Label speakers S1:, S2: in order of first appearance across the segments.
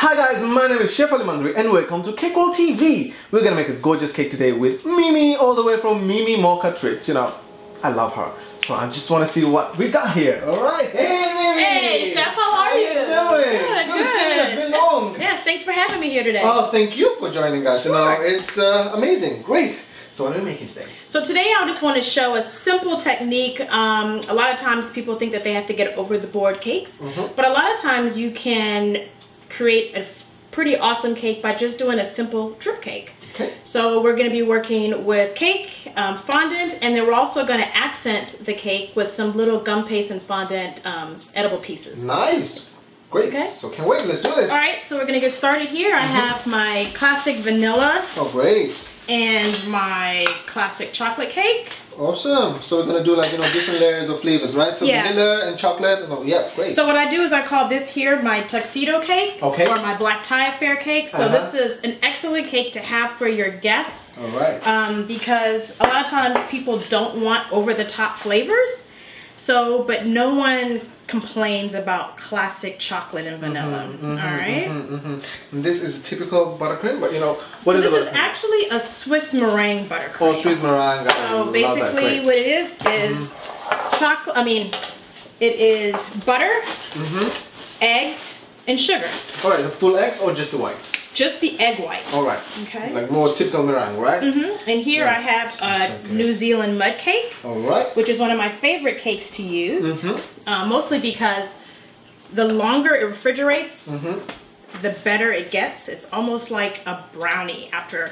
S1: Hi guys, my name is Chef Ali Mandhry and welcome to Cake World TV. We're gonna make a gorgeous cake today with Mimi, all the way from Mimi Mocha Treats. You know, I love her. So I just want to see what we got here. Alright, hey Mimi!
S2: Hey Chef, how are you?
S1: How you doing? Good to see you, it's been long.
S2: Yes, thanks for having me here today.
S1: Oh, thank you for joining us.
S2: Sure.
S1: You know, it's amazing, great. So what are we making today?
S2: So today I just want to show a simple technique. A lot of times people think that they have to get over the board cakes, but a lot of times you can create a pretty awesome cake by just doing a simple drip cake.
S1: Okay.
S2: So we're going to be working with cake, fondant, and then we're also going to accent the cake with some little gum paste and fondant edible pieces.
S1: Nice. Great. Okay. So can't wait. Let's do this.
S2: Alright, so we're going to get started here. I have my classic vanilla.
S1: Oh, great.
S2: And my classic chocolate cake.
S1: Awesome. So we're gonna do like, you know, different layers of flavors, right? So
S2: yeah.
S1: Vanilla and chocolate. Oh, yeah, great.
S2: So what I do is I call this here my tuxedo cake,
S1: okay,
S2: or my black tie affair cake. So this is an excellent cake to have for your guests.
S1: All right.
S2: Because a lot of times people don't want over the top flavors. So, but no one complains about classic chocolate and vanilla. All right.
S1: And this is a typical buttercream, but you know what
S2: so
S1: is
S2: this is actually a Swiss meringue buttercream.
S1: Oh, Swiss meringue.
S2: So basically, what it is chocolate. I mean, it is butter, eggs, and sugar.
S1: All right, the full eggs or just the whites?
S2: Just the egg whites.
S1: All right.
S2: Okay.
S1: Like more typical meringue, right?
S2: And here I have a New Zealand mud cake.
S1: All right.
S2: Which is one of my favorite cakes to use. Mostly because the longer it refrigerates, the better it gets. It's almost like a brownie after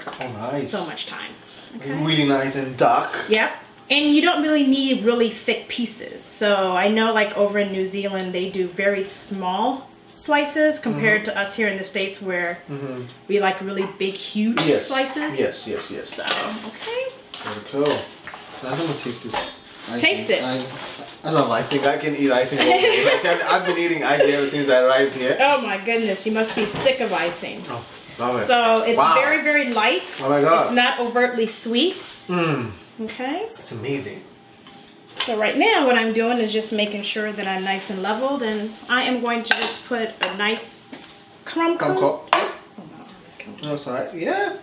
S2: so much time. Okay.
S1: Really nice and dark.
S2: Yep. And you don't really need really thick pieces. So I know like over in New Zealand, they do very small slices compared to us here in the States where we like really big, huge slices.
S1: Yes, yes, yes.
S2: So, okay.
S1: Very cool. I'm gonna taste this.
S2: Taste it.
S1: I love icing. I can eat icing all day. Like, I've been eating icing ever since I arrived here.
S2: Oh my goodness, you must be sick of icing.
S1: Oh, love it.
S2: So it's very, very light.
S1: Oh my God.
S2: It's not overtly sweet. Okay.
S1: It's amazing.
S2: So right now what I'm doing is just making sure that I'm nice and leveled, and I am going to just put a nice crumb coat.
S1: Yep. Oh, that's alright. Yeah.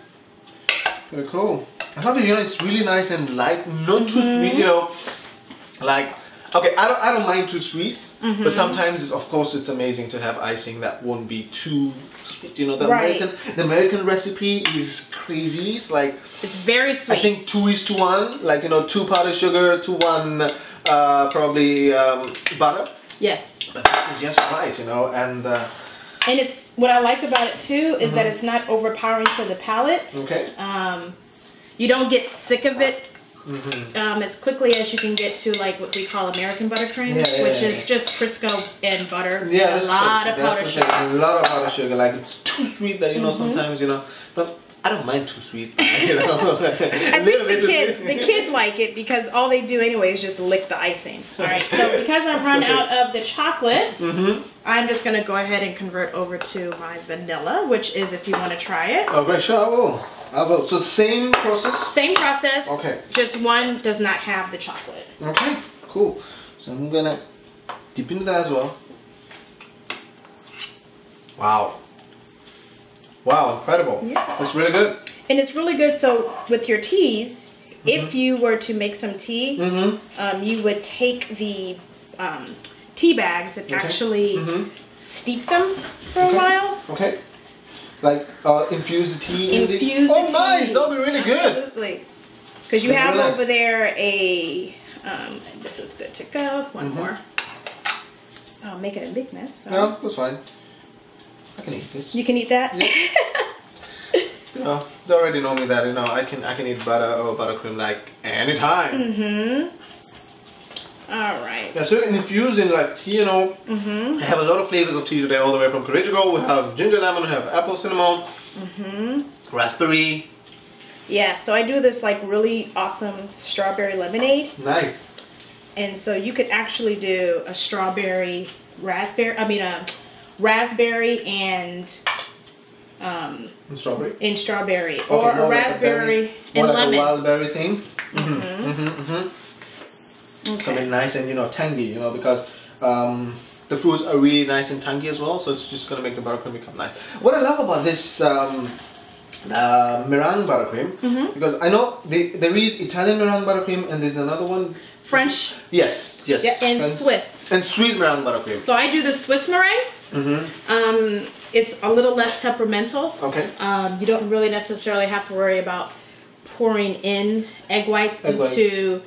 S1: Very cool. I love it, you know, it's really nice and light, not too sweet, you know. Like, okay, I don't mind too sweet, but sometimes, of course, it's amazing to have icing that won't be too sweet. You know, the American recipe is crazy. It's like,
S2: it's very sweet.
S1: I think 2:1, like, you know, 2 powdered sugar to 1 probably butter.
S2: Yes.
S1: But this is just right, you know, and
S2: it's what I like about it too is that it's not overpowering to the palate.
S1: Okay.
S2: You don't get sick of it as quickly as you can get to like what we call American buttercream, which is just Crisco and butter.
S1: Yeah,
S2: and a lot of powdered sugar.
S1: A lot of powdered sugar. Like it's too sweet that you know sometimes you know, but I don't mind too sweet. You know,
S2: I think the kids like it because all they do anyway is just lick the icing. All right. So because I've run out of the chocolate, I'm just gonna go ahead and convert over to my vanilla, which is if you want to try it.
S1: Oh, great! Sure, I will. I will. So same process.
S2: Same process.
S1: Okay.
S2: Just one does not have the chocolate.
S1: Okay. Cool. So I'm gonna dip into that as well. Wow. Wow, incredible. Yeah. It's really good.
S2: And it's really good, so with your teas, if you were to make some tea, you would take the tea bags and actually steep them for a while. Okay.
S1: Like infuse the tea?
S2: Infuse the tea.
S1: Oh, nice. That'll be really good.
S2: Absolutely. Because you have over there a, this is good to go. One more. I'll make it a big mess. So.
S1: No, that's fine. I can eat this.
S2: You can eat that?
S1: Yeah. You know, they already know me that, you know, I can eat butter or buttercream like anytime.
S2: Alright.
S1: Yeah, so infusing like tea, you know, I have a lot of flavors of tea today, all the way from Corrigico. We have ginger lemon, we have apple cinnamon, raspberry.
S2: Yeah, so I do this like really awesome strawberry lemonade.
S1: Nice.
S2: And so you could actually do a strawberry, raspberry, raspberry and strawberry,
S1: okay,
S2: or a raspberry and lemon.
S1: Like a wild berry thing. It's gonna be nice and, you know, tangy, you know, because the fruits are really nice and tangy as well, so it's just gonna make the buttercream become nice. What I love about this meringue buttercream, because I know there is Italian meringue buttercream and there's another one.
S2: French.
S1: Yes, yes.
S2: Yeah, and
S1: French.
S2: Swiss.
S1: And Swiss meringue buttercream.
S2: So I do the Swiss meringue. It's a little less temperamental.
S1: Okay.
S2: You don't really necessarily have to worry about pouring in egg whites into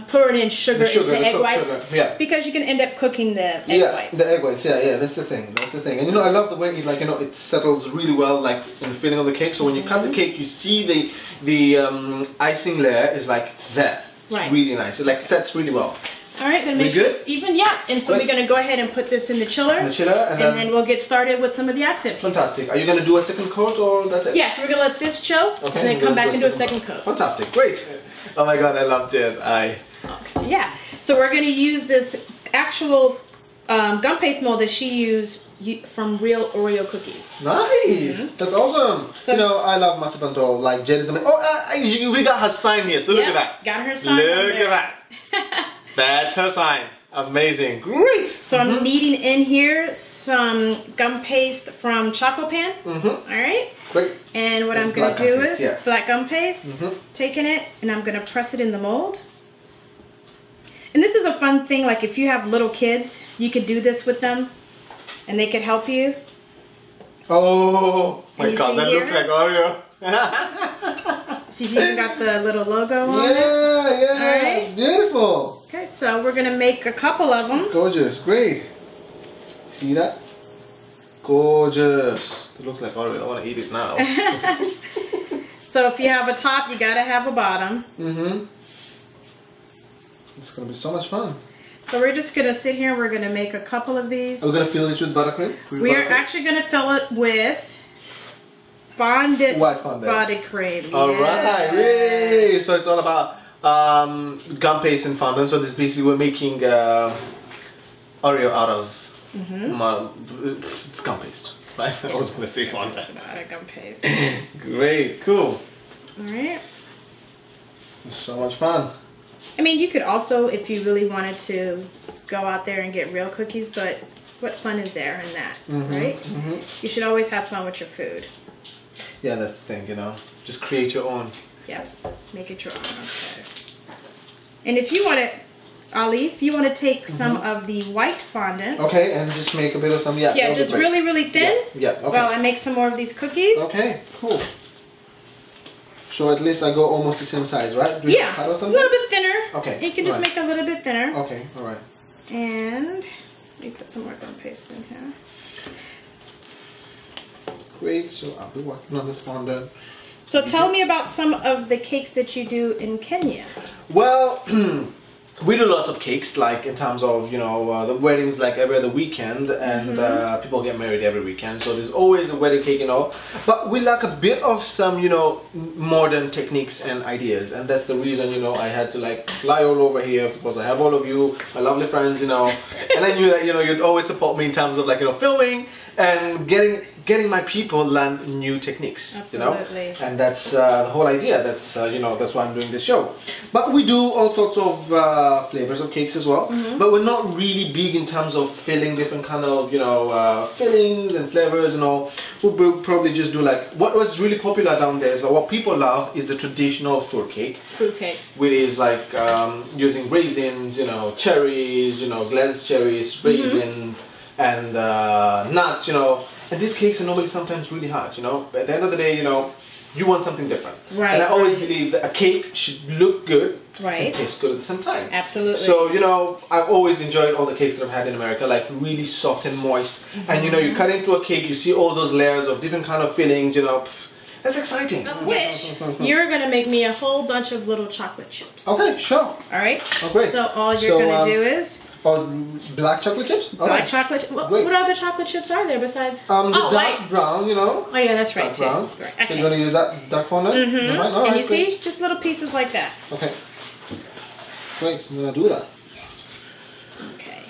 S2: pouring in sugar into egg whites.
S1: Sugar. Yeah.
S2: Because you can end up cooking the egg whites.
S1: The egg whites. Yeah, that's the thing. That's the thing. And you know, I love the way it, like, you know, it settles really well, like in the filling of the cake. So when you cut the cake, you see the icing layer is like it's there. It's really nice. It like sets really well.
S2: All right, gonna make sure it's even. Yeah, and so we're gonna go ahead and put this in the chiller. And then we'll get started with some of the accent pieces.
S1: Fantastic. Are you gonna do a second coat or that's it?
S2: Yes, we're gonna let this chill and then come back and do a second coat.
S1: Fantastic. Great. Oh my God, I loved it.
S2: Okay. Yeah. So we're gonna use this actual gum paste mold that she used from real Oreo cookies.
S1: Nice. That's awesome. So, you know, I love macaroons like jellies. Oh, we got her sign here. So look at that.
S2: Got her sign.
S1: Look at that. That's her sign. Amazing. Great.
S2: So I'm kneading in here some gum paste from Choco Pan. All right.
S1: Great.
S2: And what I'm going to do is black gum paste, taking it, and I'm going to press it in the mold. And this is a fun thing, like if you have little kids, you could do this with them and they could help you.
S1: Oh my God, that looks like Oreo.
S2: So you even got the little logo on it?
S1: Yeah,
S2: All right.
S1: Beautiful.
S2: Okay, so we're gonna make a couple of them.
S1: It's gorgeous, great. See that? Gorgeous. It looks like Oreo. I want to eat it now.
S2: So if you have a top, you gotta have a bottom.
S1: It's gonna be so much fun.
S2: So we're just gonna sit here and we're gonna make a couple of these.
S1: Are we gonna fill this with buttercream?
S2: We are actually gonna fill it with fondant buttercream.
S1: Alright, yay! So it's all about gum paste and fondant. So this basically we're making Oreo out of it's gum paste, right? I was gonna say fondant.
S2: It's out of gum paste.
S1: Great, cool.
S2: Alright.
S1: It's so much fun.
S2: I mean, you could also, if you really wanted to, go out there and get real cookies, but what fun is there in that, right? You should always have fun with your food.
S1: Yeah, that's the thing, you know. Just create your own.
S2: Yeah, make it your own. Okay. And if you want to, Ali, if you want to take some of the white fondant.
S1: Okay, and just make a bit of some,
S2: yeah, just really, really thin.
S1: Yeah, okay.
S2: Well, I make some more of these cookies.
S1: Okay, cool. So at least I go almost the same size, right? Do
S2: yeah, a little bit thinner.
S1: Okay.
S2: You can just make a little bit thinner.
S1: Okay, alright.
S2: And let me put some more gum paste in here.
S1: Great, so I'll be working on this fondant.
S2: So tell me about some of the cakes that you do in Kenya.
S1: Well, we do lots of cakes, like in terms of, you know, the weddings like every other weekend, and people get married every weekend, so there's always a wedding cake and all. But we lack a bit of some, you know, modern techniques and ideas, and that's the reason, you know, I had to like fly all over here because I have all of you, my lovely friends, you know, and I knew that, you know, you'd always support me in terms of like, you know, filming and getting my people learn new techniques.
S2: Absolutely.
S1: You know, and that's the whole idea. That's you know, that's why I'm doing this show. But we do all sorts of flavors of cakes as well. But we're not really big in terms of filling different kind of, you know, fillings and flavors and all. We'll probably just do like what's really popular down there. So what people love is the traditional fruit cake.
S2: Fruit cakes.
S1: Which is like using raisins, you know, cherries, you know, glazed cherries, raisins, and nuts, you know. And these cakes are normally sometimes really hard, you know. But at the end of the day, you know, you want something different. Right. And I always believe that a cake should look good and taste good at the same time.
S2: Absolutely.
S1: So, you know, I've always enjoyed all the cakes that I've had in America, like really soft and moist. And, you know, you cut into a cake, you see all those layers of different kind of fillings, you know. That's exciting.
S2: Which, you're going to make me a whole bunch of little chocolate chips.
S1: Okay, sure.
S2: All right?
S1: Oh, great.
S2: So all you're going to do is...
S1: Oh, black chocolate chips?
S2: Black chocolate. What other chocolate chips are there besides?
S1: The dark brown, you know.
S2: Oh yeah, that's right too.
S1: Brown.
S2: Right. Okay.
S1: So you're gonna use that dark fondant.
S2: Right. And you see, just little pieces like that.
S1: Okay. Great. I'm gonna do that.
S2: Okay.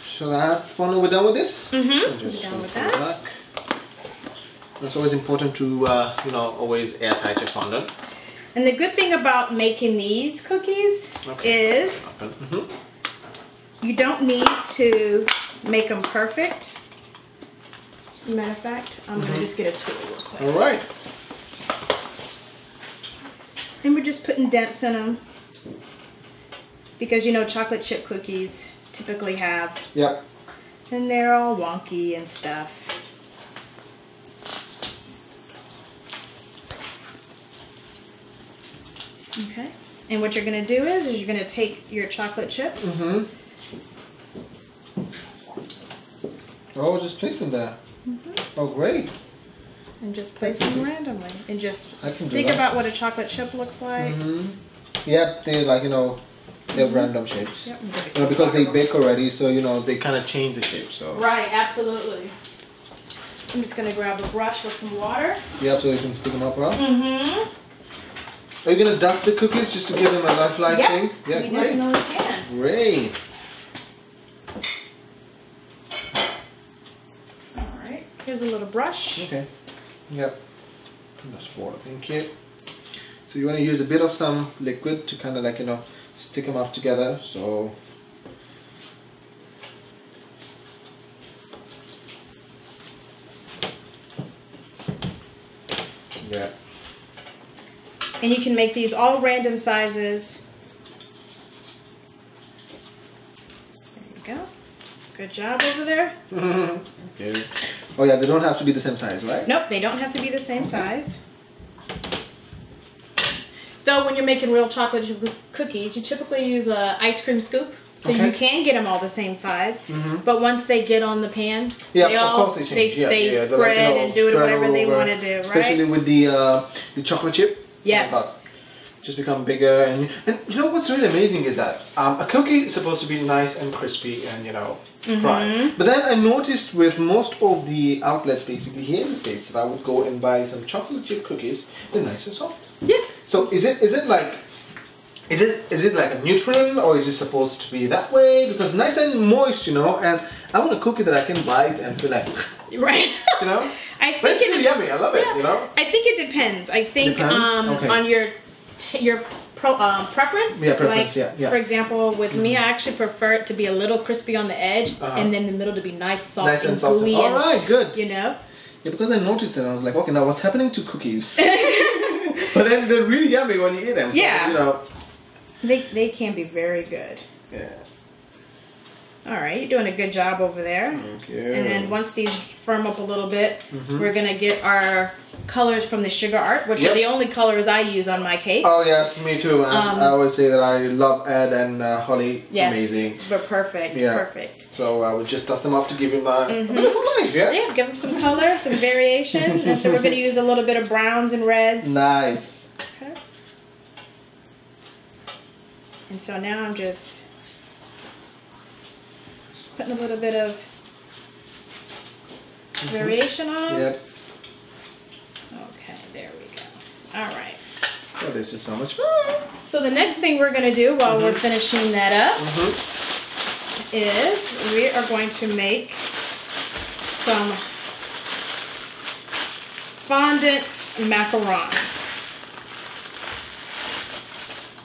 S1: So that fondant, we're done with this.
S2: We're done with that.
S1: Back. It's always important to you know, always airtight your fondant.
S2: And the good thing about making these cookies is. You don't need to make them perfect. As a matter of fact, I'm gonna just get a tool real quick.
S1: All right.
S2: And we're just putting dents in them because you know chocolate chip cookies typically have.
S1: Yep.
S2: And they're all wonky and stuff. Okay. And what you're gonna do is you're gonna take your chocolate chips.
S1: Mm-hmm. Oh, just place them there. Mm-hmm. Oh, great.
S2: And just place them randomly. And just think
S1: that.
S2: about what a chocolate chip looks like.
S1: Mm-hmm. Yep, they're like, you know, they're random shapes.
S2: Yep,
S1: you know, because they bake already, so, you know, they kind of change the shape, so.
S2: Right, absolutely. I'm just going to grab a brush with some water.
S1: Yep, so you can stick them up, right?
S2: Mm-hmm.
S1: Are you going to dust the cookies just to give them a lifelike thing?
S2: Yeah, we definitely can.
S1: Great.
S2: Alright, here's a little brush.
S1: Okay. Yep. That's water, thank you. So you want to use a bit of some liquid to kind of like, you know, stick them up together, so. Yeah.
S2: And you can make these all random sizes. There you go. Good job over there.
S1: Okay. Oh yeah, they don't have to be the same size, right?
S2: Nope, they don't have to be the same size. Though when you're making real chocolate cookies, you typically use an ice cream scoop. So you can get them all the same size. Mm-hmm. But once they get on the pan,
S1: of course they change.
S2: They spread like, you know, and do it whatever they want to do, right?
S1: Especially with the chocolate chip.
S2: Yes.
S1: Just become bigger, and you know what's really amazing is that a cookie is supposed to be nice and crispy and, you know, dry. But then I noticed with most of the outlets basically here in the States that I would go and buy some chocolate chip cookies, they're nice and soft.
S2: Yeah.
S1: So is it like a nutrient, or is it supposed to be that way? Because nice and moist, you know, and I want a cookie that I can bite and feel like,
S2: right?
S1: You know,
S2: I think
S1: but it's really yummy. I love it. You know,
S2: I think it depends. I think on your preference.
S1: Yeah, preference.
S2: Like,
S1: yeah.
S2: For example, with me, I actually prefer it to be a little crispy on the edge, and then the middle to be nice, soft, and gooey.
S1: All right, good.
S2: You know.
S1: Yeah, because I noticed it, I was like, okay, now what's happening to cookies? But then they're really yummy when you eat them. So,
S2: yeah.
S1: You know.
S2: They can be very good.
S1: Yeah.
S2: All right, you're doing a good job over there.
S1: Thank you.
S2: And then once these firm up a little bit, we're gonna get our colors from the sugar art, which are the only colors I use on my cakes.
S1: Oh yes, me too. I always say that I love Ed and Holly.
S2: Yes,
S1: amazing.
S2: But perfect. Yeah. Perfect.
S1: So I would just dust them up to give him a bit of some life, yeah?
S2: Yeah, give them some color, some variation. And so we're gonna use a little bit of browns and reds.
S1: Nice.
S2: Okay. And so now I'm just putting a little bit of variation on.
S1: Yep.
S2: Okay, there we go. All right.
S1: Oh, this is so much fun.
S2: So the next thing we're going to do while we're finishing that up is we are going to make some fondant macarons.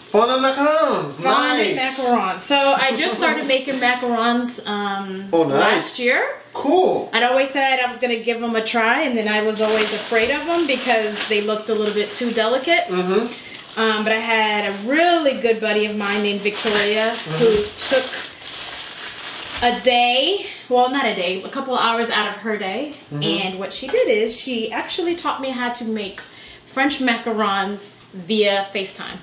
S1: Fondant macarons,
S2: Fondant
S1: nice.
S2: macarons. So I just started making macarons last year.
S1: Cool.
S2: I'd always said I was going to give them a try, and then I was always afraid of them because they looked a little bit too delicate. But I had a really good buddy of mine named Victoria who took a day, well not a day, a couple of hours out of her day. And what she did is she actually taught me how to make French macarons via FaceTime.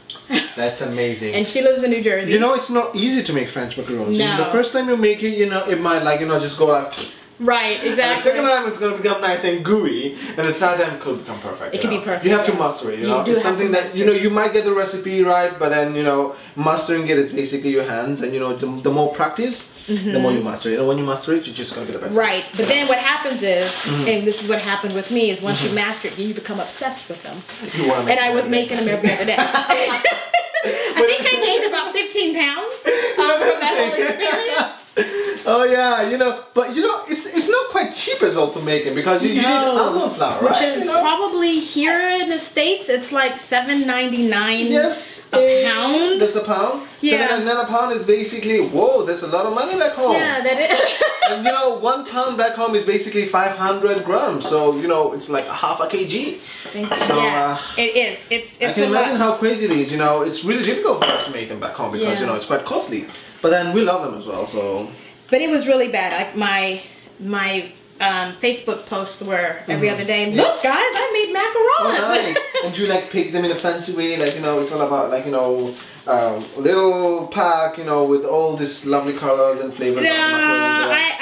S1: That's amazing.
S2: And she lives in New Jersey.
S1: You know, it's not easy to make French macarons.
S2: No.
S1: The first time you make it, you know, it might like, you know, just go like...
S2: Right, exactly.
S1: And the second time it's going to become nice and gooey, and the third time it could become perfect.
S2: It can be perfect.
S1: You have to master it, you know. It's something that, you know, you might get the recipe right, but then, you know, mastering it is basically your hands, and, you know, the more practice, the more you master it. And when you master it, you're just going to get the best.
S2: Right, but then what happens is, and this is what happened with me, is once you master it, you become obsessed with them. And I was making them every other day. I think I gained about 15 pounds from that whole experience.
S1: Oh yeah, you know, but you know, it's not quite cheap as well to make it because you need almond flour, right?
S2: Which is probably here in the States, it's like $7.99 a pound.
S1: That's a pound.
S2: Yeah.
S1: $7.99 a pound is basically, whoa, that's a lot of money back home.
S2: Yeah, that is.
S1: And you know, 1 pound back home is basically 500 grams. So, you know, it's like half a kg. So,
S2: yeah, it is. It's
S1: I can imagine how crazy it is. You know, it's really difficult for us to make them back home because, you know, it's quite costly. But then we love them as well, so.
S2: But it was really bad. Like my Facebook posts were every other day. Look, guys, I made macarons.
S1: Oh, nice. And you like pick them in a fancy way, like, you know, it's all about like, you know, little pack, you know, with all these lovely colors and flavors.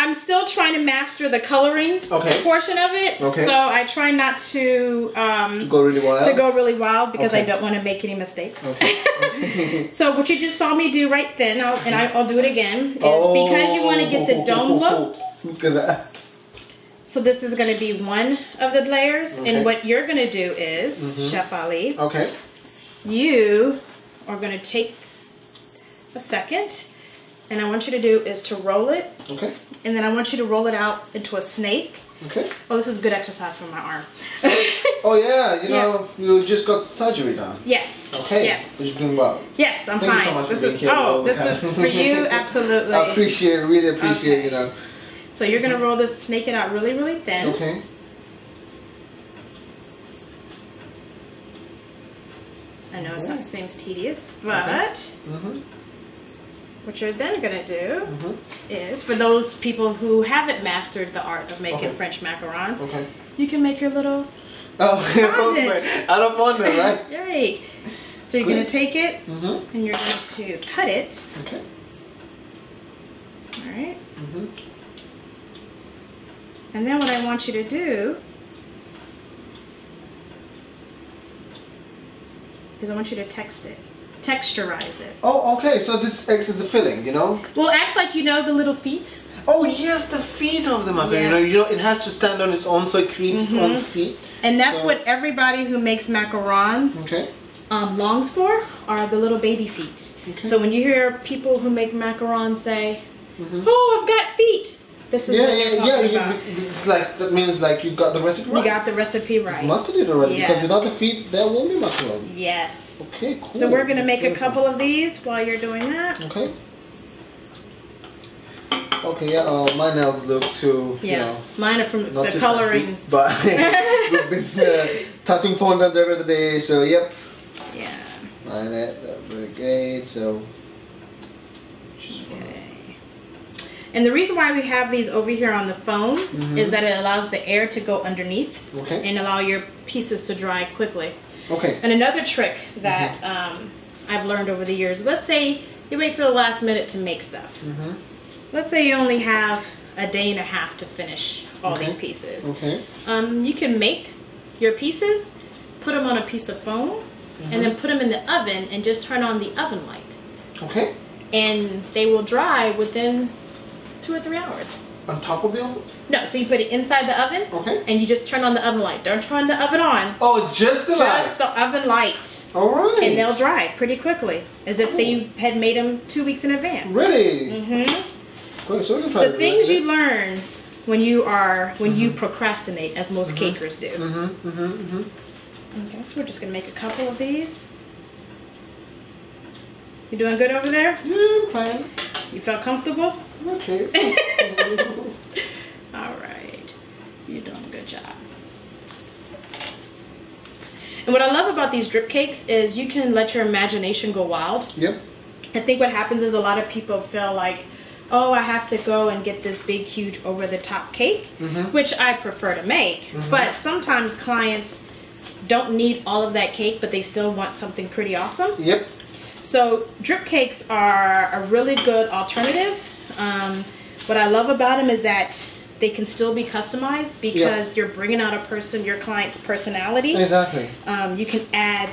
S2: I'm still trying to master the coloring portion of it. So I try not to
S1: go really wild.
S2: Because I don't want to make any mistakes. So what you just saw me do right then, I'll do it again, is because you want to get the dome look.
S1: Look at that.
S2: So this is going to be one of the layers, and what you're going to do is, Chef Ali, you are going to take a second, and I want you to do is to roll it, and then I want you to roll it out into a snake. Oh, this is good exercise for my arm.
S1: Oh yeah, you know, you just got surgery done.
S2: Yes.
S1: Okay.
S2: Yes.
S1: You're doing well.
S2: Yes, I'm fine.
S1: Thank you so much
S2: this
S1: for being here.
S2: This is for you, absolutely.
S1: I appreciate it, really appreciate it, you know.
S2: So you're gonna roll this, snake it out really, really thin.
S1: Okay.
S2: I know it seems tedious, but what you're then gonna do is, for those people who haven't mastered the art of making French macarons, you can make your little fondant.
S1: Out of fondant, right?
S2: Right. So you're gonna take it and you're going to cut it.
S1: Okay.
S2: All right. And then what I want you to do is I want you to texturize it.
S1: Oh, okay. So this acts as the filling, you know?
S2: Well, it acts like, you know, the little feet.
S1: Oh yes, the feet of the macaron. You know, it has to stand on its own, so it creates its own feet.
S2: And that's what everybody who makes macarons longs for, are the little baby feet. So when you hear people who make macarons say, "Oh, I've got feet," this is what they're talking about.
S1: It's like, that means like you got the recipe right.
S2: You got the recipe right.
S1: You mastered it already, because without the feet, there won't be macaron.
S2: Yes.
S1: Okay, cool.
S2: So we're gonna make a couple of these while you're doing that.
S1: Okay. Okay, my nails look too, you know,
S2: mine are from the coloring.
S1: Fancy, but we've been touching fondant every other day, so yep.
S2: Yeah.
S1: Mine very great, so.
S2: And the reason why we have these over here on the foam is that it allows the air to go underneath and allow your pieces to dry quickly. Okay. And another trick that I've learned over the years, let's say you wait till the last minute to make stuff. Let's say you only have a day and a half to finish all these pieces. You can make your pieces, put them on a piece of foam, and then put them in the oven and just turn on the oven light. And they will dry within 2 or 3 hours.
S1: On top of the oven?
S2: No, so you put it inside the oven, and you just turn on the oven light. Don't turn the oven on.
S1: Oh, just the light?
S2: Just the oven light.
S1: All right.
S2: And they'll dry pretty quickly, as if they had made them 2 weeks in advance.
S1: Really? So
S2: the things you learn when you you procrastinate, as most cakers do. Okay, so we're just gonna make a couple of these. You doing good over there?
S1: Yeah, I'm fine.
S2: You felt comfortable?
S1: Okay.
S2: All right, you're doing a good job. And what I love about these drip cakes is you can let your imagination go wild. I think what happens is a lot of people feel like, oh, I have to go and get this big, huge, over-the-top cake, which I prefer to make. But sometimes clients don't need all of that cake, but they still want something pretty awesome. So drip cakes are a really good alternative. What I love about them is that they can still be customized because you're bringing out your client's personality. You can add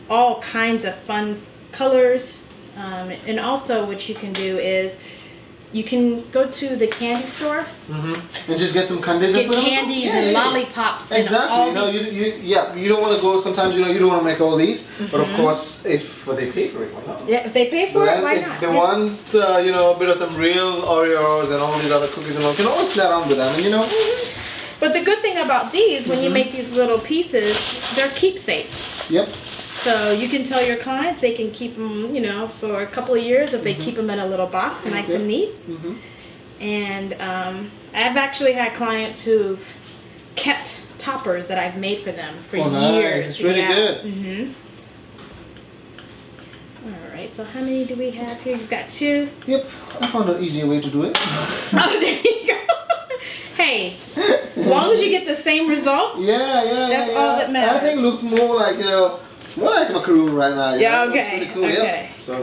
S2: all kinds of fun colors. And also what you can do is you can go to the candy store.
S1: And just get some candies.
S2: Get candies and lollipops.
S1: Exactly.
S2: And all
S1: you don't want to go. Sometimes you don't want to make all these. But of course, if they pay for it, why not?
S2: Yeah, if they pay for it, why not?
S1: If they want, a bit of some real Oreos and all these other cookies and all, you can always play around with them, and
S2: But the good thing about these, when you make these little pieces, they're keepsakes.
S1: Yep.
S2: So you can tell your clients they can keep them, for a couple of years if they keep them in a little box, nice and neat. And I've actually had clients who've kept toppers that I've made for them for years.
S1: It's really good.
S2: All right, so how many do we have here? You've got 2.
S1: Yep, I found an easier way to do it.
S2: Oh, there you go. Hey, as long as you get the same results, that's all that matters.
S1: I think it looks more like, more like a macaroon right now.
S2: Yeah, okay.
S1: It's pretty cool.
S2: Okay.
S1: Yep. So.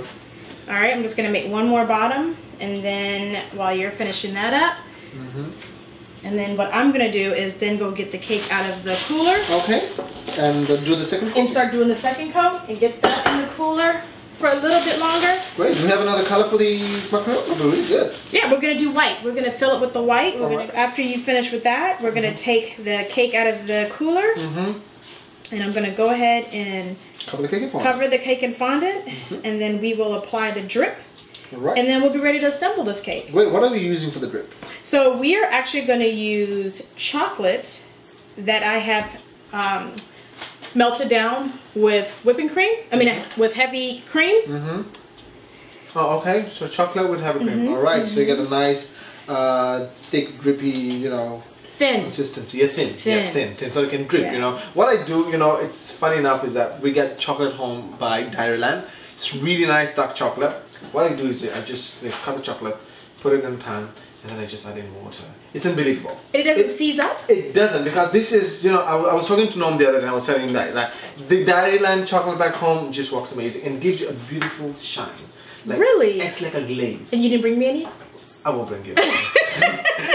S2: All right, I'm just going to make one more bottom, and then while you're finishing that up, and then what I'm going to do is then go get the cake out of the cooler.
S1: Okay, and do the second coat?
S2: And start doing the second coat, and get that in the cooler for a little bit longer.
S1: Great. Do we have another color for the macaron? Oh, really good.
S2: Yeah, we're going to do white. We're going to fill it with the white. So after you finish with that, we're going to take the cake out of the cooler. And I'm going to go ahead and
S1: cover the cake in fondant.
S2: And then we will apply the drip.
S1: Right.
S2: And then we'll be ready to assemble this cake.
S1: Wait, what are we using for the drip?
S2: So we are actually going to use chocolate that I have melted down with whipping cream. I mean, with heavy cream.
S1: Oh, okay. So chocolate with heavy cream. All right. So you get a nice, thick, drippy,
S2: thin
S1: consistency. Yeah, thin. So it can drip. What I do, it's funny enough, is that we get chocolate home by Dairyland. It's really nice dark chocolate. What I do is I just cut the chocolate, put it in the pan, and then I just add in water. It's unbelievable.
S2: And it doesn't seize up?
S1: It doesn't, because this is, I was talking to Norm the other day, and I was telling that the Dairyland chocolate back home just works amazing and gives you a beautiful shine.
S2: Really?
S1: It's like a glaze.
S2: And you didn't bring me any?
S1: I will bring you.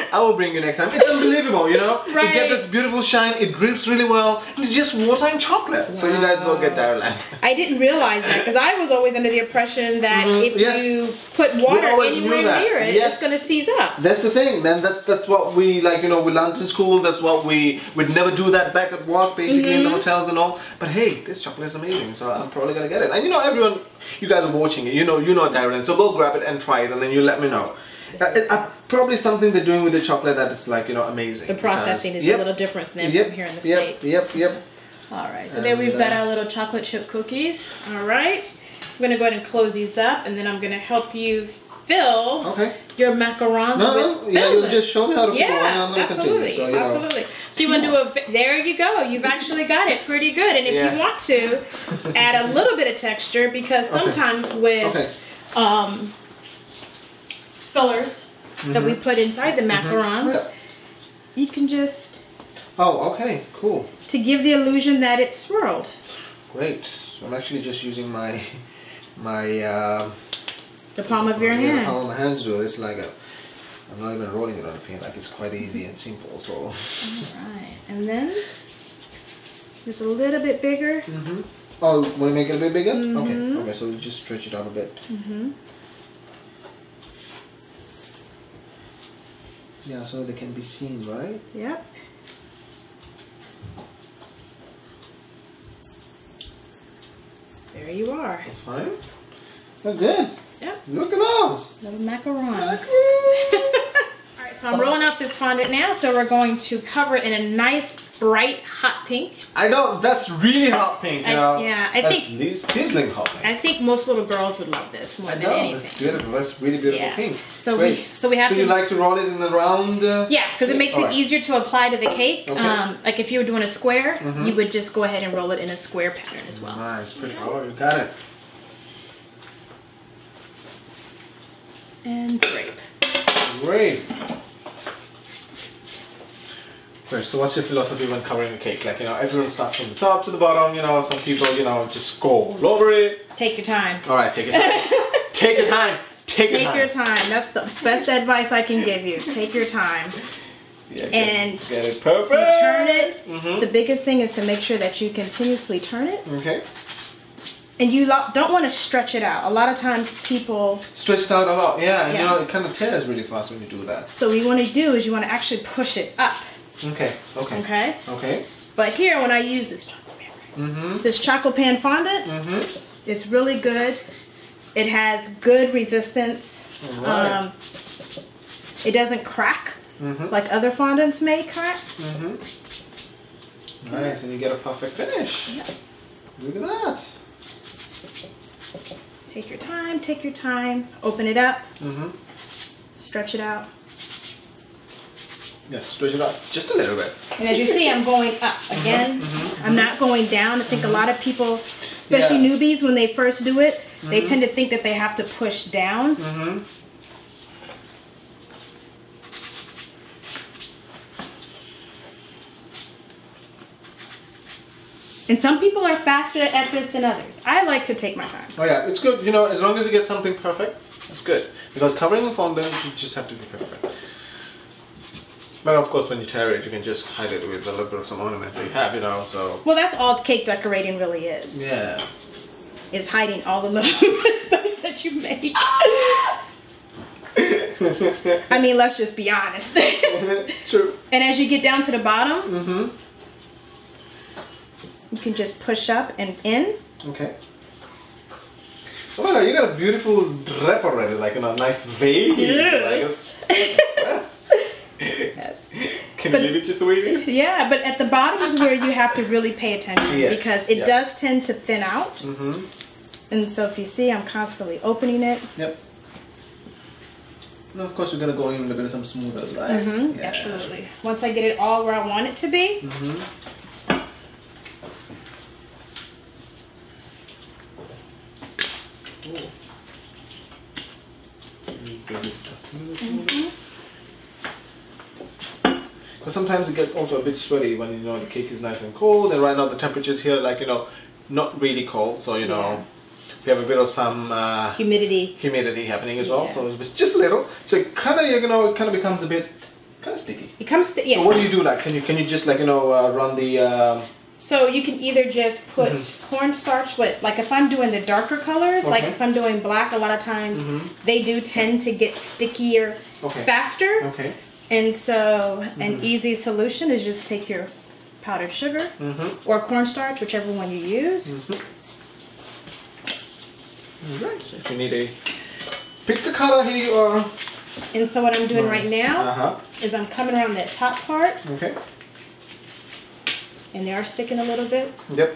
S1: I will bring you next time. It's unbelievable, Right. You get this beautiful shine. It drips really well. It's just water and chocolate. Wow. So you guys go get Dairyland.
S2: I didn't realize that, because I was always under the impression that if you put water anywhere near it, it's going to seize up.
S1: That's the thing. Then that's what we we learned in school. That's what we'd never do that back at work, basically in the hotels and all. But hey, this chocolate is amazing, so I'm probably gonna get it. And everyone, you guys are watching it. You know Dairyland, so go grab it and try it, and then you let me know. Probably something they're doing with the chocolate that is amazing.
S2: The processing is a little different than from here in the States.
S1: Yep.
S2: Alright, so there we've got our little chocolate chip cookies. Alright, I'm going to go ahead and close these up, and then I'm going to help you fill your macarons with
S1: you just show me how to fill one, and I'm going to
S2: continue. So, absolutely. So you want to do there you go. You've actually got it pretty good. And if you want to, add a little bit of texture, because sometimes with fillers that we put inside the macarons, you can just
S1: cool,
S2: to give the illusion that it's swirled.
S1: Great. So I'm actually just using my
S2: the palm of your hand.
S1: The palm of my hands do this. I'm not even rolling it on a pin. It's quite easy and simple. So
S2: all right, and then just a little bit bigger.
S1: Oh, want to make it a bit bigger? Okay, so we just stretch it out a bit. Yeah, so they can be seen, right?
S2: Yep. There you are.
S1: That's fine. They're good.
S2: Yep.
S1: Look at those.
S2: Little macarons. Alright, so I'm rolling out this fondant now, so we're going to cover it in a nice, bright, hot pink.
S1: I know, that's really hot pink,
S2: I think
S1: sizzling hot pink.
S2: I think most little girls would love this more than anything.
S1: That's beautiful. That's really beautiful pink.
S2: So we have to.
S1: So you like to roll it in the round?
S2: Yeah, because it makes it easier to apply to the cake. Like if you were doing a square, you would just go ahead and roll it in a square pattern as well.
S1: Nice, pretty cool. You got it.
S2: And grape.
S1: Great. Okay, so what's your philosophy when covering a cake? Everyone starts from the top to the bottom, some people, just go all over it.
S2: Take your time.
S1: Alright, take your time. Take your time. Take
S2: your time. That's the best advice I can give you. Take your time.
S1: Yeah,
S2: and
S1: get it perfect.
S2: You turn it. The biggest thing is to make sure that you continuously turn it.
S1: Okay.
S2: And you don't want to stretch it out. A lot of times people
S1: stretch it out a lot, yeah. And you know, it kind of tears really fast when you do that.
S2: So what you want to do is you want to actually push it up.
S1: Okay, okay.
S2: Okay?
S1: Okay.
S2: But here, when I use this this choco pan fondant, it's really good. It has good resistance.
S1: Right.
S2: It doesn't crack like other fondants may crack.
S1: Nice, and you get a perfect finish.
S2: Yeah.
S1: Look at that.
S2: Take your time, take your time. Open it up. Stretch it out.
S1: Yeah, stretch it out just a little bit.
S2: And as you see, I'm going up again. I'm not going down. I think a lot of people, especially newbies, when they first do it, they tend to think that they have to push down. And some people are faster at this than others. I like to take my time.
S1: Oh yeah, it's good. You know, as long as you get something perfect, it's good. Because covering in fondant, you just have to be perfect. But of course, when you tear it, you can just hide it with a little bit of some ornaments that you have, you know, so...
S2: Well, that's all cake decorating really is.
S1: Yeah.
S2: Is hiding all the little mistakes that you make. I mean, let's just be honest.
S1: True.
S2: And as you get down to the bottom, you can just push up and in.
S1: Okay. Oh my god, you got a beautiful drape already, like in a nice vein.
S2: Yes.
S1: Yes. Can you leave it just the way it is?
S2: Yeah, but at the bottom is where you have to really pay attention because it does tend to thin out. And so if you see, I'm constantly opening it.
S1: Yep. And of course, we're going to go in a little bit of some smoothers, right?
S2: Yeah. Absolutely. Once I get it all where I want it to be.
S1: But sometimes it gets also a bit sweaty when you know the cake is nice and cold, and right now the temperatures here, like, you know, not really cold, so you know we have a bit of some humidity happening as well. So it's just a little, so it kind of, you know, it kind of becomes a bit kind of sticky.
S2: It becomes sticky.
S1: So what do you do? Like, can you just, like, you know, run the
S2: So you can either just put cornstarch with, like if I'm doing the darker colors, like if I'm doing black, a lot of times they do tend to get stickier faster. And so an easy solution is just take your powdered sugar or cornstarch, whichever one you use.
S1: Right. So if you need a pizza cutter, here you are.
S2: And so what I'm doing right now is I'm coming around that top part. And they are sticking a little bit. Yep.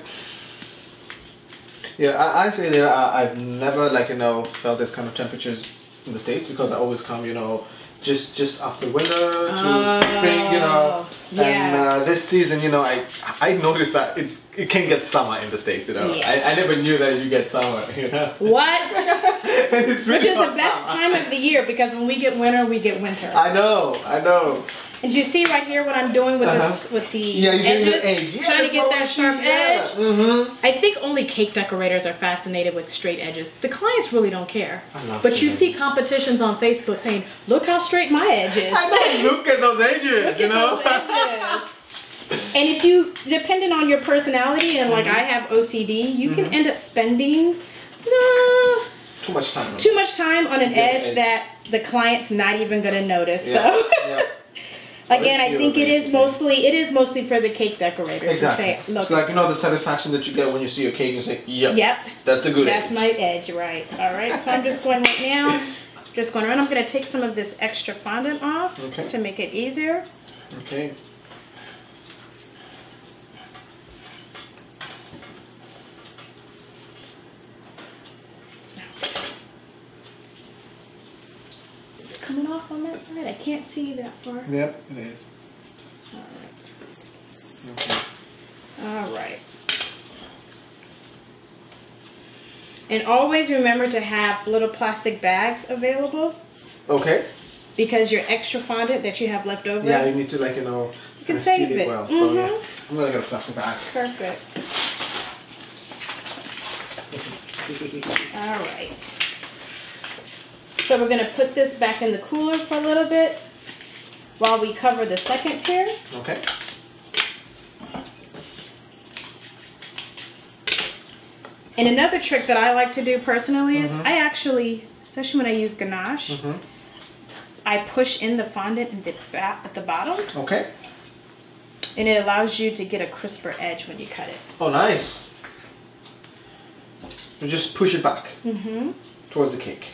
S1: Yeah, I say that I've never, like, you know, felt this kind of temperatures in the States because I always come, you know, just after winter to spring, you know. And this season, you know, I noticed that it can get summer in the States, you know. I never knew that you get summer, you know.
S2: What?
S1: It's really
S2: Which is the best time of the year because when we get winter, we get winter.
S1: I know.
S2: And you see right here what I'm doing with this, with the edges, trying to get that sharp edge. I think only cake decorators are fascinated with straight edges. The clients really don't care. But you see competitions on Facebook saying, "Look how straight my edge is."
S1: I know, look at those edges, you know.
S2: And if you, depending on your personality, and like I have OCD, you can end up spending
S1: too much time
S2: on an edge that the client's not even going to notice. So. Again, I think it is mostly for the cake decorators to say, look.
S1: So, like, you know, the satisfaction that you get when you see your cake and say, yep, that's a good edge.
S2: That's my edge, right. All right, so I'm just going right now, just going around. I'm going to take some of this extra fondant off to make it easier.
S1: Okay.
S2: Coming off on that side? I can't see that far.
S1: Yep, it is.
S2: Alright. And always remember to have little plastic bags available.
S1: Okay.
S2: Because your extra fondant that you have left over.
S1: Yeah, you need to, like, you know,
S2: you can save it.
S1: Well. So, yeah, I'm going to get a plastic bag.
S2: Perfect. Alright. So we're going to put this back in the cooler for a little bit while we cover the second tier. And another trick that I like to do personally is I actually, especially when I use ganache, I push in the fondant at the bottom.
S1: Okay.
S2: And it allows you to get a crisper edge when you cut it.
S1: Oh, nice. You just push it back towards the cake.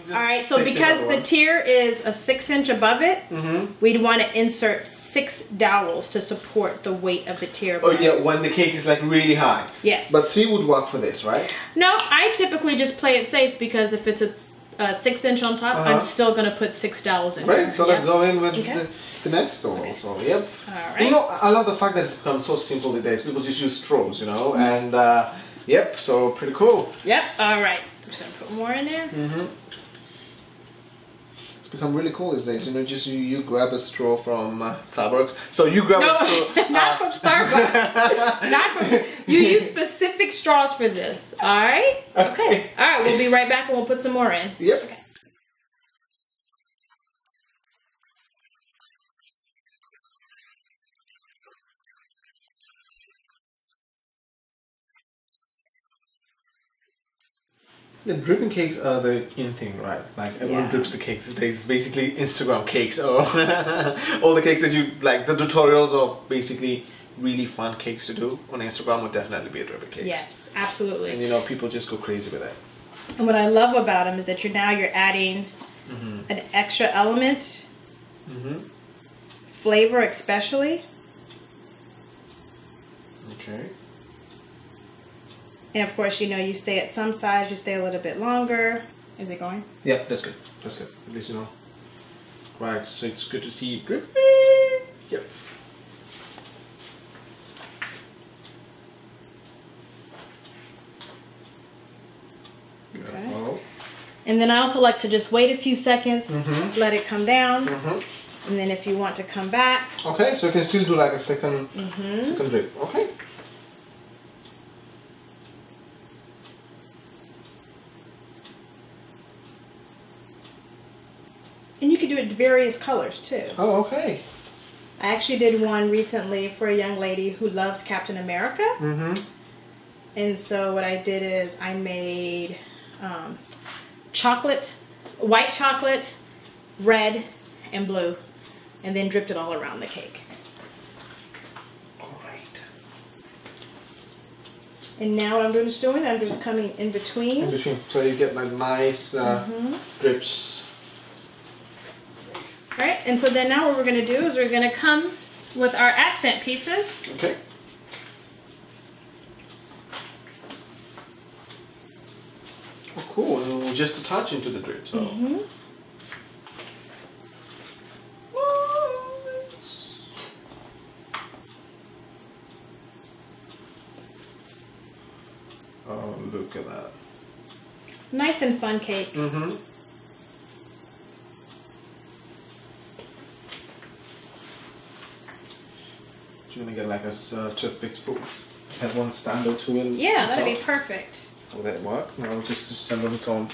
S2: Alright, so because the tier is a 6-inch above it, we'd want to insert 6 dowels to support the weight of the tier.
S1: Oh yeah, when the cake is like really high.
S2: Yes.
S1: But 3 would work for this, right?
S2: No, I typically just play it safe because if it's a 6-inch on top, I'm still going to put 6 dowels in.
S1: Great, so let's go in with the next door also. Yep.
S2: Alright.
S1: You know, I love the fact that it's become so simple these days. People just use straws, you know, and yep, so pretty cool.
S2: Yep, alright. I'm just going to put more in there.
S1: Become really cool these days, you know. Just you grab a straw from Starbucks. So you grab a straw.
S2: Not from Starbucks. Not from. You use specific straws for this. All right. Okay. All right. We'll be right back and we'll put some more in.
S1: Yep.
S2: Okay.
S1: The dripping cakes are the in thing, right? Like everyone drips the cakes these days. It's basically Instagram cakes or all the cakes that you like. The tutorials of basically really fun cakes to do on Instagram would definitely be a dripping cake.
S2: Yes, absolutely.
S1: And you know, people just go crazy with it.
S2: And what I love about them is that you're adding an extra element, flavor especially.
S1: Okay.
S2: And of course, you know, you stay at some size, you stay a little bit longer. Is it going?
S1: Yeah, that's good. That's good. At least you know. Right, so it's good to see it drip. Yep.
S2: Okay. And then I also like to just wait a few seconds, let it come down. And then if you want to come back.
S1: Okay, so you can still do like a second drip. Okay.
S2: And you can do it various colors too.
S1: Oh, okay.
S2: I actually did one recently for a young lady who loves Captain America. And so what I did is I made chocolate, white chocolate, red, and blue, and then dripped it all around the cake.
S1: All right.
S2: And now what I'm just doing, I'm just coming in between.
S1: In between, so you get like nice drips.
S2: All right, and so then now what we're going to do is we're going to come with our accent pieces.
S1: Okay. Oh, cool. And we'll just attach into the drip. So. Oh, look at that.
S2: Nice and fun cake.
S1: You're gonna get like a toothpick spoon. Have one stand or two in.
S2: Yeah, that'd be perfect.
S1: Will that work? No, just stand on its own.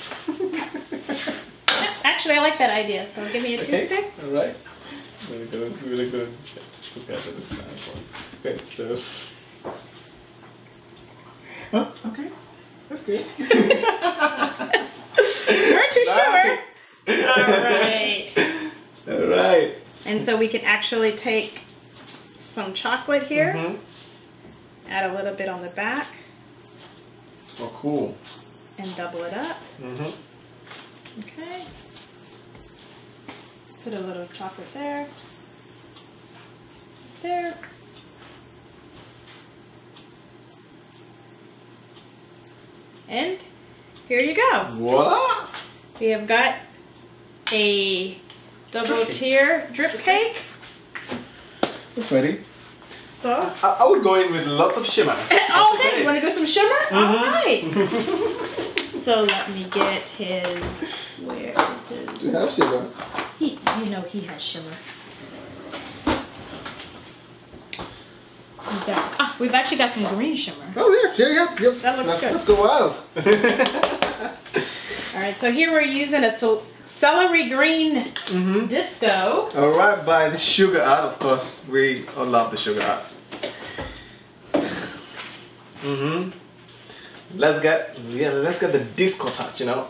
S2: Actually, I like that idea. So give me a toothpick.
S1: All right. Really good. Really good. Together this time. Okay, so. Oh, okay. That's good.
S2: We're too sure. All right.
S1: All right.
S2: And so we can actually take some chocolate here, add a little bit on the back.
S1: Oh, cool.
S2: And double it up. Okay. Put a little chocolate there. There. And here you go.
S1: Voila!
S2: We have got a double tier drip cake.
S1: It's ready.
S2: So
S1: I would go in with lots of shimmer.
S2: Okay, you want to go some shimmer? All right. So let me get his. Where is his?
S1: You have shimmer.
S2: You know he has shimmer. We've actually got some green shimmer.
S1: Oh yeah.
S2: That looks good.
S1: Let's go wild.
S2: All right, so here we're using a celery green disco.
S1: All right, by the sugar art, of course. We all love the sugar art. Let's get the disco touch, you know.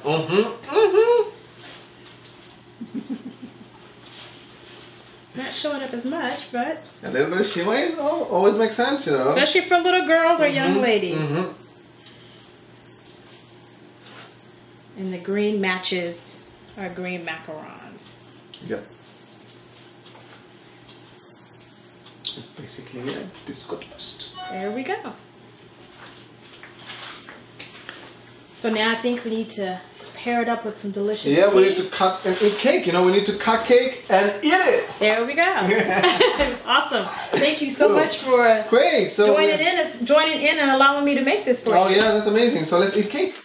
S2: It's not showing up as much, but
S1: a little bit of shimmer is always makes sense, you know.
S2: Especially for little girls or young ladies. And the green matches our green macarons.
S1: Yep. It's basically a disco toast.
S2: There we go. So now I think we need to pair it up with some delicious tea.
S1: We need to cut and eat cake. You know, we need to cut cake and eat it.
S2: There we go. Awesome. Thank you so much for joining in and allowing me to make this for you.
S1: Oh yeah, that's amazing. So let's eat cake.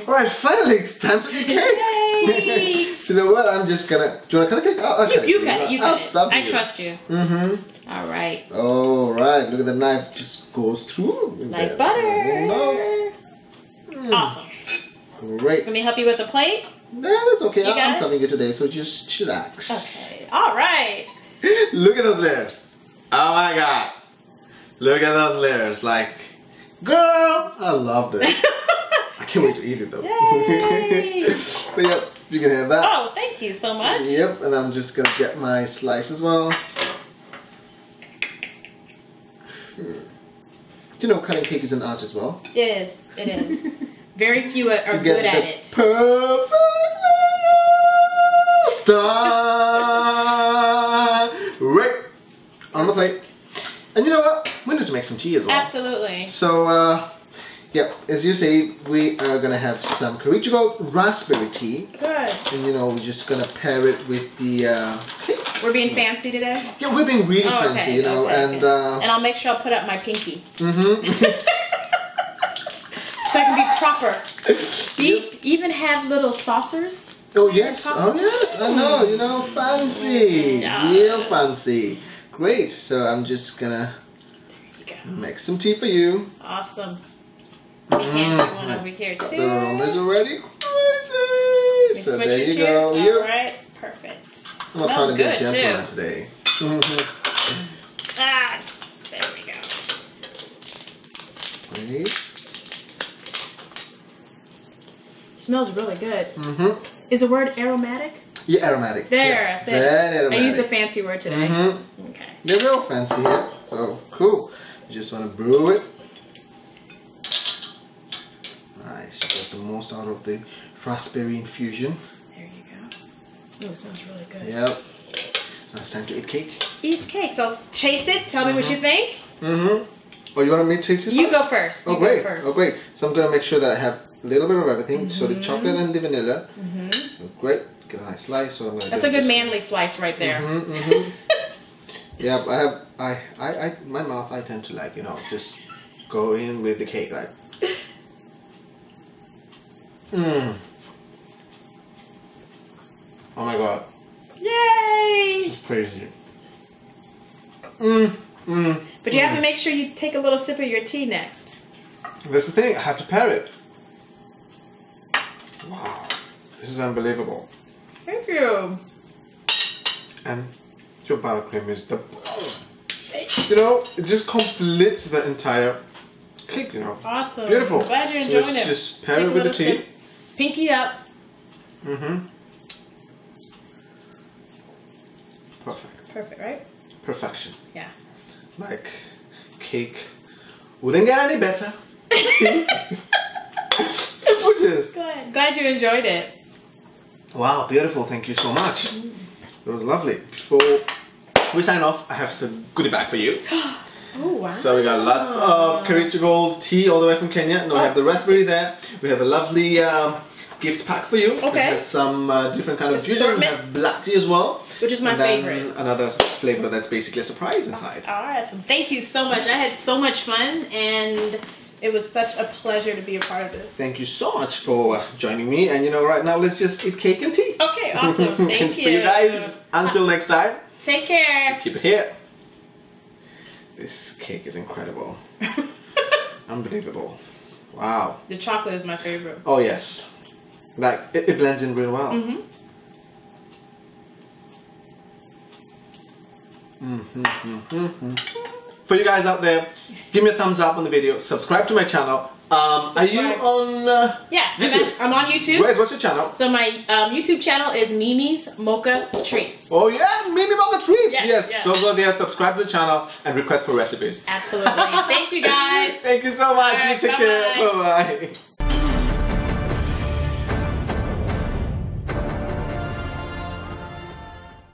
S1: Alright, finally it's time to eat cake!
S2: Yay!
S1: You know what? I'm just gonna... Do you wanna cut the cake? I'll cut it.
S2: You cut it. I trust you. Alright.
S1: Alright, look at the knife. Just goes through.
S2: Like butter. Awesome.
S1: Great.
S2: Let me help you with the plate?
S1: No, that's okay. I'm serving it today, so just chillax.
S2: Okay. Alright.
S1: Look at those layers. Oh my god. Look at those layers. Like, girl, I love this. I can't wait to eat it though.
S2: Yay!
S1: But yeah, you can have that.
S2: Oh, thank you so much.
S1: Yep, and I'm just gonna get my slice as well. You know, cutting cake is an art as well.
S2: Yes, it is. Very few are good at it.
S1: Perfect star right on the plate. And you know what? We need to make some tea as well.
S2: Absolutely.
S1: So, yeah, as you say, we are gonna have some Choco raspberry tea.
S2: Good.
S1: And you know, we're just gonna pair it with the cake.
S2: We're being fancy today?
S1: Yeah, we're being really fancy, you know, and
S2: I'll make sure I'll put up my pinky. So I can be proper. Even have little saucers.
S1: Oh yes, I know, you know, fancy, real fancy. Great, so I'm just gonna make some tea for you.
S2: Awesome. Let me hand you one over here too.
S1: The room is already crazy. So there you go.
S2: Alright, perfect.
S1: I'm not trying to get gentle today.
S2: There we go.
S1: Great.
S2: Smells really good. Is the word aromatic?
S1: Yeah, aromatic.
S2: There, I said. I used a fancy word today. Okay.
S1: They're real fancy here. So cool. You just want to brew it. Nice. You get the most out of the raspberry infusion.
S2: There you go. Oh, it smells really good.
S1: Yep. So it's time to eat cake.
S2: Eat cake. So taste it. Tell me what you think.
S1: Oh, you want me to taste it?
S2: You go first.
S1: Oh, great. Oh, great. So I'm going to make sure that I have a little bit of everything. So the chocolate and the vanilla. Great. Get a nice slice. So I'm going to
S2: That's a good manly slice right there.
S1: Yeah, my mouth, I tend to like, you know, just go in with the cake, like. Oh my god.
S2: Yay!
S1: This is crazy.
S2: But you have to make sure you take a little sip of your tea next.
S1: That's the thing, I have to pair it. Wow, this is unbelievable.
S2: Thank you.
S1: And your buttercream is the... You know, it just completes the entire cake, you know.
S2: Awesome.
S1: It's beautiful.
S2: I'm glad you're
S1: So
S2: enjoying
S1: let's
S2: it.
S1: just pair it with the tea.
S2: Sip. Pinky up.
S1: Perfect.
S2: Perfect, right?
S1: Perfection.
S2: Yeah.
S1: Like cake wouldn't get any better. Gorgeous.
S2: Good. Glad you enjoyed it.
S1: Wow, beautiful. Thank you so much. It was lovely. Before we sign off, I have some goodie bag for you.
S2: Oh, wow.
S1: So we got lots of Kericho Gold tea all the way from Kenya. And we have the raspberry there. We have a lovely gift pack for you.
S2: Okay.
S1: It has some different kind of infusion. We have black tea as well.
S2: Which is my favorite.
S1: Another flavor that's basically a surprise inside.
S2: Awesome. Thank you so much. I had so much fun and it was such a pleasure to be a part of this.
S1: Thank you so much for joining me. And you know, right now let's just eat cake and tea.
S2: Okay, awesome. Thank you.
S1: For you guys, until next time.
S2: Take care.
S1: Keep it here. This cake is incredible. Unbelievable. Wow.
S2: The chocolate is my favorite.
S1: Oh yes. Like, it blends in real well. For you guys out there, give me a thumbs up on the video, subscribe to my channel. Are you on
S2: yeah,
S1: YouTube?
S2: I'm on YouTube.
S1: What's your channel?
S2: So my YouTube channel is Mimi's Mocha Treats.
S1: Oh yeah, Mimi Mocha Treats. Yes.
S2: Yes.
S1: So go there, subscribe to the channel, and request for recipes.
S2: Absolutely. Thank you guys.
S1: Thank you so much.
S2: All right,
S1: you take care. Bye bye.